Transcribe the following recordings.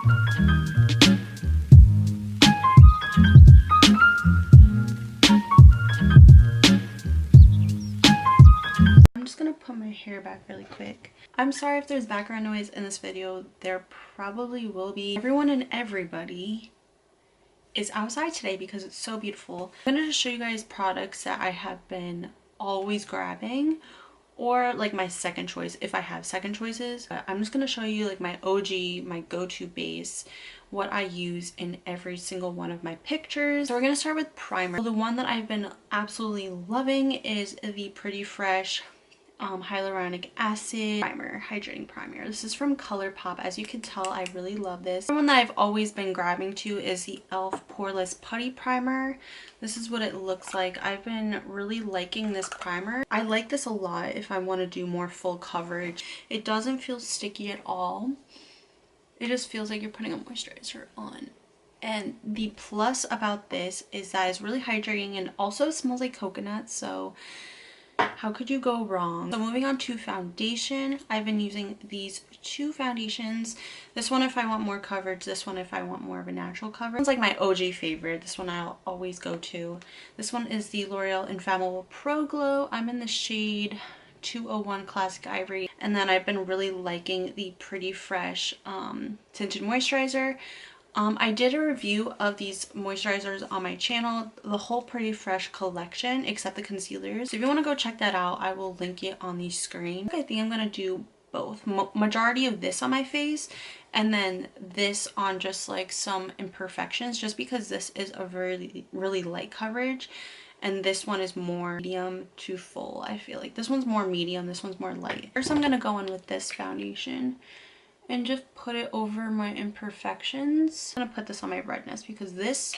I'm just gonna put my hair back really quick. I'm sorry if there's background noise in this video. There probably will be. Everyone and everybody is outside today because it's so beautiful. I'm gonna just show you guys products that I have been always grabbing, or like my second choice if I have second choices. I'm just gonna show you like my OG, my go-to base, what I use in every single one of my pictures. So we're gonna start with primer. So the one that I've been absolutely loving is the Pretty Fresh hyaluronic acid primer, hydrating primer. This is from ColourPop. As you can tell, I really love this. The one that I've always been grabbing to is the e.l.f. Poreless Putty Primer. This is what it looks like. I've been really liking this primer. I like this a lot if I want to do more full coverage. It doesn't feel sticky at all. It just feels like you're putting a moisturizer on. And the plus about this is that it's really hydrating and also smells like coconut, so how could you go wrong? So moving on to foundation, I've been using these two foundations. This one if I want more coverage, this one if I want more of a natural coverage. It's like my OG favorite. This one I'll always go to. This one is the L'Oreal Infallible Pro Glow. I'm in the shade 201 Classic Ivory. And then I've been really liking the Pretty Fresh tinted moisturizer. I did a review of these moisturizers on my channel, the whole Pretty Fresh collection except the concealers. So if you want to go check that out, I will link it on the screen. I think I'm going to do both. Majority of this on my face and then this on just like some imperfections, just because this is a really light coverage and this one is more medium to full. I feel like this one's more medium, this one's more light. First I'm going to go in with this foundation and just put it over my imperfections. I'm gonna put this on my redness because this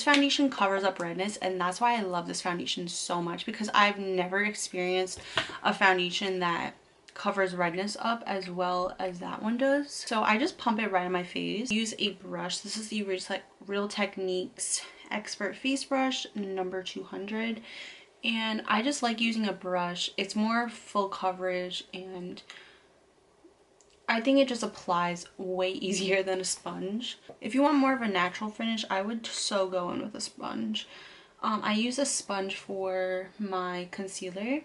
foundation covers up redness, and that's why I love this foundation so much, because I've never experienced a foundation that covers redness up as well as that one does. So I just pump it right on my face. Use a brush. This is the Real Techniques Expert Face Brush number 200. And I just like using a brush. It's more full coverage and I think it just applies way easier than a sponge. If you want more of a natural finish, I would so go in with a sponge. I use a sponge for my concealer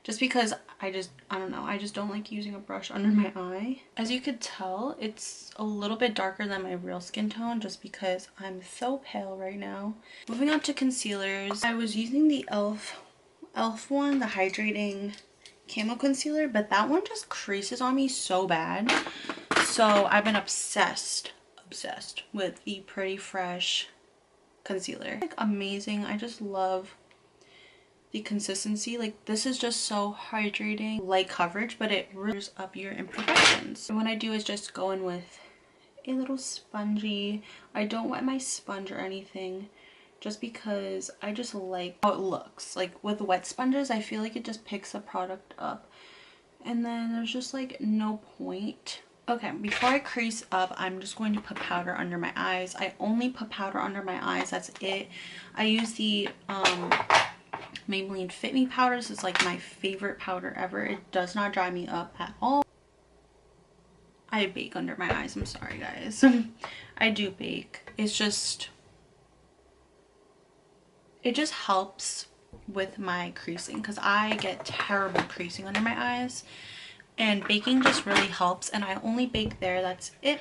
just because I don't know, I just don't like using a brush under my eye. As you could tell, it's a little bit darker than my real skin tone just because I'm so pale right now. Moving on to concealers, I was using the e.l.f. one, the hydrating camo concealer, but that one just creases on me so bad. So I've been obsessed with the Pretty Fresh concealer. Like amazing. I just love the consistency. Like this is just so hydrating, light coverage, but it roots up your imperfections. And what I do is just go in with a little spongy. I don't wet my sponge or anything, just because I just like how it looks. Like with wet sponges, I feel like it just picks the product up and then there's just like no point. Okay, before I crease up, I'm just going to put powder under my eyes. I only put powder under my eyes, that's it. I use the Maybelline Fit Me powder. This is like my favorite powder ever. It does not dry me up at all. I bake under my eyes, I'm sorry guys. I do bake. It just helps with my creasing because I get terrible creasing under my eyes, and baking just really helps, and I only bake there, that's it.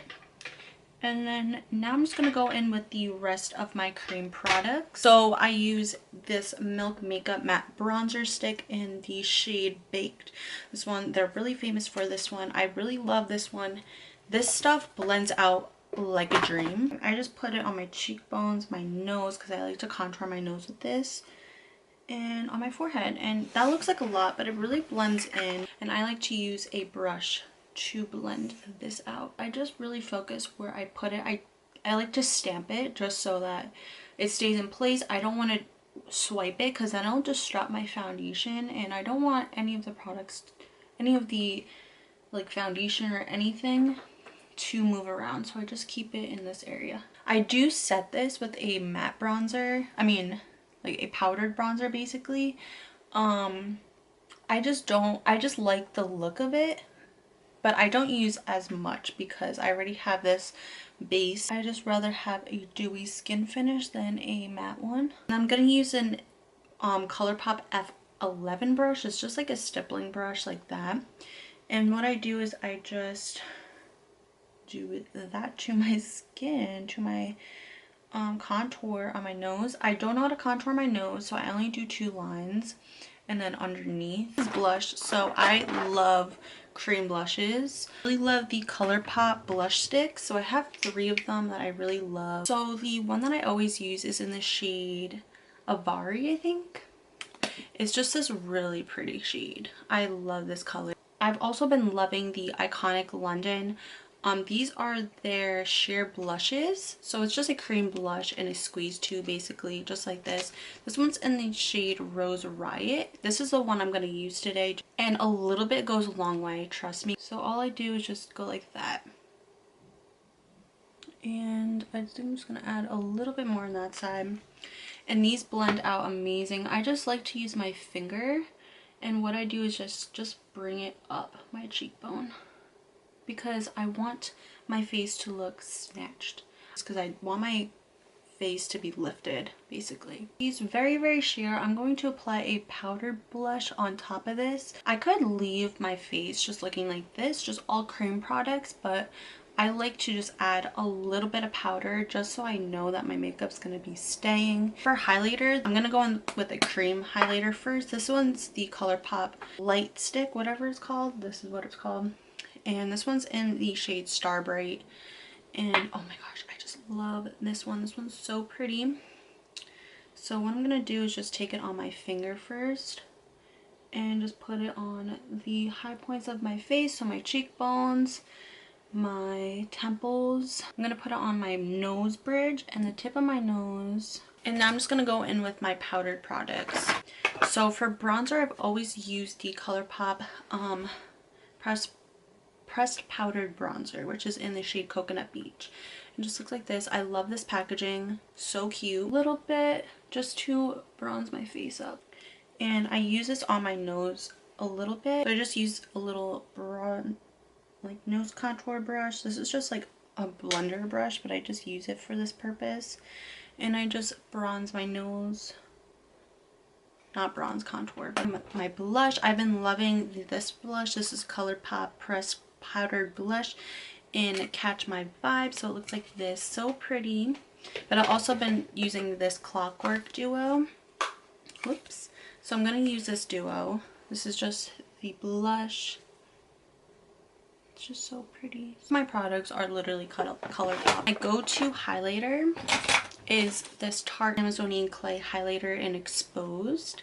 And then now I'm just going to go in with the rest of my cream products. So I use this Milk Makeup Matte Bronzer Stick in the shade Baked. This one, they're really famous for this one. I really love this one. This stuff blends out like a dream. I just put it on my cheekbones, my nose, because I like to contour my nose with this, and on my forehead, and that looks like a lot, but it really blends in. And I like to use a brush to blend this out. I just really focus where I put it. I like to stamp it just so that it stays in place. I don't want to swipe it because then I'll disrupt my foundation, and I don't want any of the products, any of the like foundation or anything to move around, so I just keep it in this area. I do set this with a matte bronzer, I mean like a powdered bronzer basically. I just like the look of it, but I don't use as much because I already have this base. I just rather have a dewy skin finish than a matte one. And I'm gonna use an ColourPop F11 brush. It's just like a stippling brush like that. And what I do is I just do that to my skin, to my contour on my nose. I don't know how to contour my nose, so I only do 2 lines. And then underneath is blush. So I love cream blushes. I really love the ColourPop blush sticks. So I have 3 of them that I really love. So the one that I always use is in the shade Avari, I think. It's just this really pretty shade. I love this color. I've also been loving the Iconic London. These are their sheer blushes. So it's just a cream blush and a squeeze tube, basically, just like this. This one's in the shade Rose Riot. This is the one I'm going to use today. And a little bit goes a long way, trust me. So all I do is just go like that. And I think I'm just going to add a little bit more on that side. And these blend out amazing. I just like to use my finger. And what I do is just bring it up my cheekbone, because I want my face to look snatched. It's because I want my face to be lifted, basically. These very sheer. I'm going to apply a powder blush on top of this. I could leave my face just looking like this, just all cream products, but I like to just add a little bit of powder just so I know that my makeup's going to be staying. For highlighters, I'm going to go in with a cream highlighter first. This one's the ColourPop Light Stick, whatever it's called. This is what it's called. And this one's in the shade Star Bright. And oh my gosh, I just love this one. This one's so pretty. So what I'm going to do is just take it on my finger first and just put it on the high points of my face, so my cheekbones, my temples. I'm going to put it on my nose bridge and the tip of my nose. And now I'm just going to go in with my powdered products. So for bronzer, I've always used the ColourPop pressed powdered bronzer, which is in the shade Coconut Beach. It just looks like this. I love this packaging. So cute. A little bit just to bronze my face up. And I use this on my nose a little bit. So I just use a little like nose contour brush. This is just like a blender brush, but I just use it for this purpose. And I just bronze my nose. Not bronze, contour. But my blush, I've been loving this blush. This is ColourPop Pressed Powdered Blush in Catch My Vibe. So it looks like this. So pretty. But I've also been using this Clockwork Duo. Whoops. So I'm going to use this duo. This is just the blush. It's just so pretty. My products are literally ColourPop. My go-to highlighter is this Tarte Amazonian Clay highlighter in Exposed.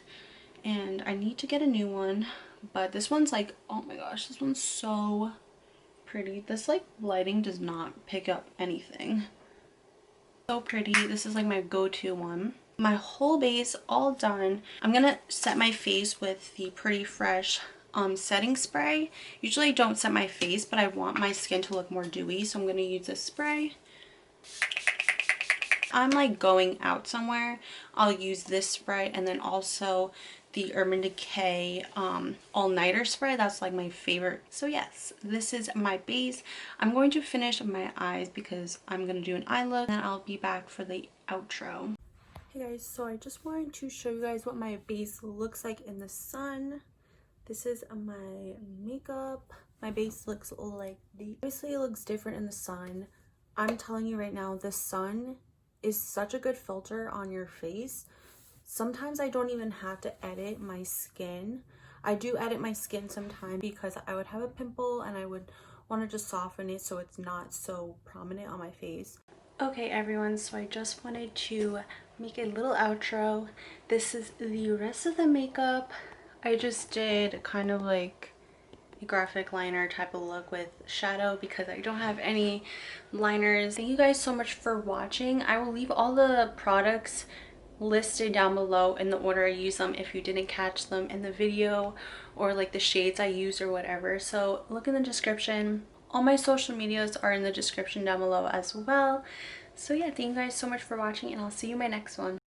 And I need to get a new one. But this one's like, oh my gosh, this one's so pretty. This like lighting does not pick up anything. So pretty. This is like my go-to one. My whole base all done. I'm gonna set my face with the Pretty Fresh setting spray. Usually I don't set my face, but I want my skin to look more dewy, so I'm gonna use this spray. I'm like going out somewhere, I'll use this spray, and then also the Urban Decay all-nighter spray. That's like my favorite. So yes, this is my base. I'm going to finish my eyes because I'm gonna do an eye look, and then I'll be back for the outro. Hey guys, so I just wanted to show you guys what my base looks like in the sun. This is my makeup. My base looks like obviously it looks different in the sun. I'm telling you right now, the sun is such a good filter on your face. Sometimes I don't even have to edit my skin. I do edit my skin sometimes because I would have a pimple and I would want to just soften it so it's not so prominent on my face. Okay everyone, so I just wanted to make a little outro. This is the rest of the makeup. I just did kind of like a graphic liner type of look with shadow because I don't have any liners. Thank you guys so much for watching. I will leave all the products listed down below in the order I use them if you didn't catch them in the video, or like the shades I use or whatever. So look in the description. All my social medias are in the description down below as well. So yeah, thank you guys so much for watching, and I'll see you in my next one.